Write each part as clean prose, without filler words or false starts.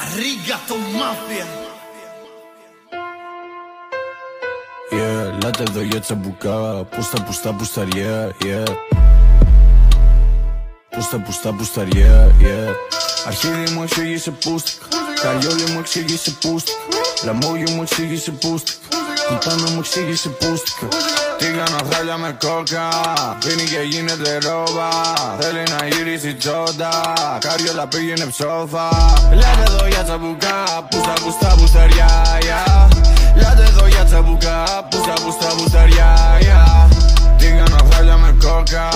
Arigato Mafia. Yeah, ελάτε εδώ για τσαμπουκά. Πούστα πουσταριά, yeah. Πούστα πουσταριά, yeah. Αρχίδι μου εξήγησε πούστηκα. Καριόλι μου εξήγησε πούστηκα. Λαμόγιο μου εξήγησε πούστηκα. Κουτάνα μου εξήγησε πούστηκα. Τι κάνω χάλια με κόκα. Πίνει και γίνεται ρόβα. Θέλει να γυρίσει τσόντα. Καριόλα πήγαινε ψόφα. Ελάτε εδώ για τσαμπουκά. Πούστα πουσταριά, yeah. Ελάτε εδώ για τσαμπουκά. Πούστα πουσταριά, yeah. Τι κάνω χάλια με κόκα.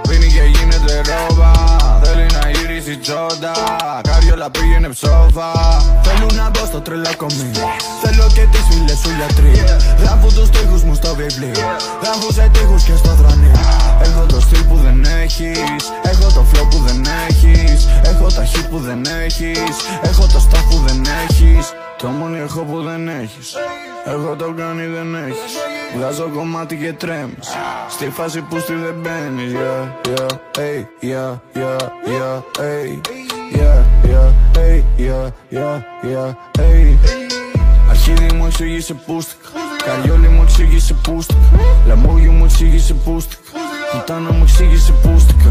Πίνει και γίνεται ρόβα. Θέλει να γυρίσει τσόντα. Καριόλα πήγαινε ψόφα. Θέλουν να μπω στο τρελακομί. Θέλω και τις φίλες σου για τρία. Γράφω τους στίχους μου στο βιβλίο. Γράφω σε τείχους και στο δρανείο. Έχω το στυλ που δεν έχεις. Έχω το flow που δεν έχεις. Έχω τα hit που δεν έχεις. Έχω το stuff που δεν έχεις. Το μόνοι έχω που δεν έχεις. Εγώ το κάνει δεν έχεις. Βγάζω κομμάτι και τρέμεις. Στη φάση που στη δεν μπαίνεις. Yeah, yeah, hey, yeah, yeah, yeah, hey. Yeah, yeah, hey, yeah, yeah, yeah, hey. Αρχίδι μου εξήγησε πούστηκα. Καριόλι μου εξήγησε πούστηκα. Λαμόγιο μου εξήγησε πούστηκα. Κουτάνα μου εξήγησε πούστηκα.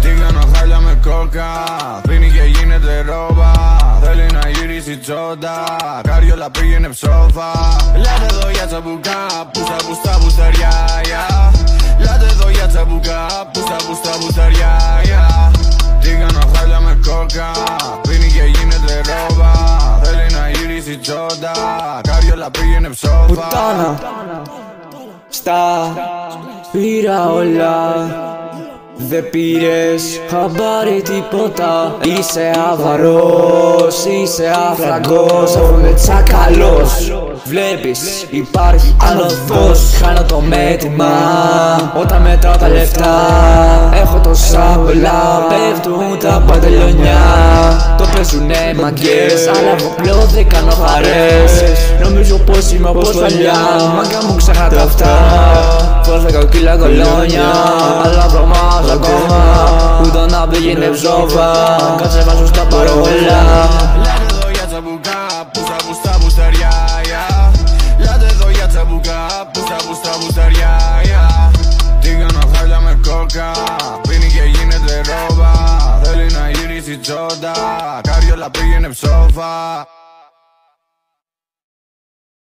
Τι κάνω χάλια με κόκα. Πίνει και γίνεται ρόβα. Θέλει να γυρίσει τσόντα. Καριόλα πήγαινε ψόφα. Ελάτε εδώ για τσαμπουκά. Πούστα πουσταριά, yeah. Ελάτε εδώ για τσαμπουκά. Πούστα πουσταριά, yeah. Τι κάνω χάλια με κόκα. Πίνει και γίνεται ρόβα. Θέλει να γυρίσει τσόντα. Καριόλα πήγαινε ψόφα. Πουτάνα στα πήρα όλα. Δεν πήρες χαμπάρι τίποτα. Είσαι αβαρός, είσαι αφραγκός. Αφού τσακαλός. Βλέπεις υπάρχει άλλο φως. Χάνω το μέτρημα όταν μετράω τα λεφτά. Έχω τόσα πολλά, πέφτουν τα παντελονιά. Το παίζουνε μαγκές, αλλά από πλέον δεν κάνω χαρές. Νομίζω πως είμαι όπως παλιά, μάγκα μου ξέχατα αυτά. Φοράς 10 κιλά κολόνια, αλλά βρωμάς ακόμα. Ούτε να πήγαινε ψόφα, κάτσε βάζω στα παρόλα. Ελάτε εδώ για τσαμπουκά, πούστα πουσταριά, yeah. Ελάτε εδώ για τσαμπουκά, πούστα πουσταριά, yeah. Τι κάνω χάλια με κόκα. Πίνει και γίνεται ρόβα. Θέλει να γυρίσει τσόντα. Καριόλα πήγαινε ψόφα.